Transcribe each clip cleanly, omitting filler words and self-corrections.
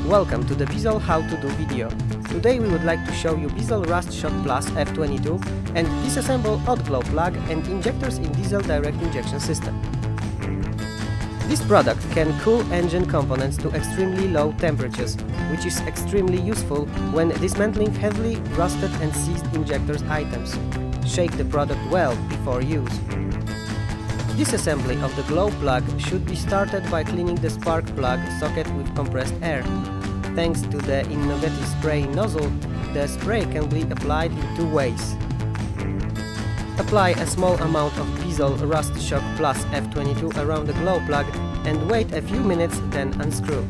Welcome to the BIZOL How to Do video. Today we would like to show you BIZOL Rust Shock Plus F22 and disassemble hot glow plug and injectors in diesel direct injection system. This product can cool engine components to extremely low temperatures, which is extremely useful when dismantling heavily rusted and seized injectors items. Shake the product well before use. Disassembly of the glow plug should be started by cleaning the spark plug socket with compressed air. Thanks to the innovative spray nozzle, the spray can be applied in two ways. Apply a small amount of BIZOL Rust Shock Plus F22 around the glow plug and wait a few minutes, then unscrew.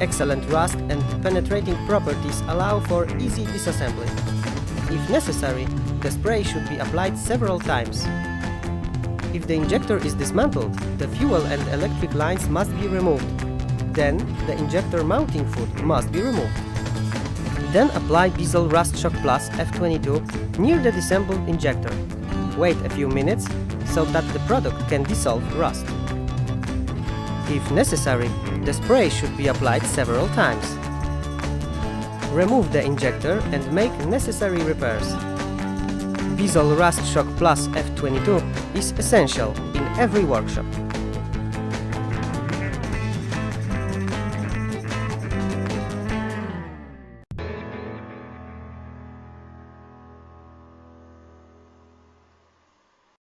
Excellent rust and penetrating properties allow for easy disassembly. If necessary, the spray should be applied several times. If the injector is dismantled, the fuel and electric lines must be removed. Then, the injector mounting foot must be removed. Then apply BIZOL Rust Shock Plus F22 near the disassembled injector. Wait a few minutes so that the product can dissolve rust. If necessary, the spray should be applied several times. Remove the injector and make necessary repairs. BIZOL Rust Shock Plus F22 is essential in every workshop.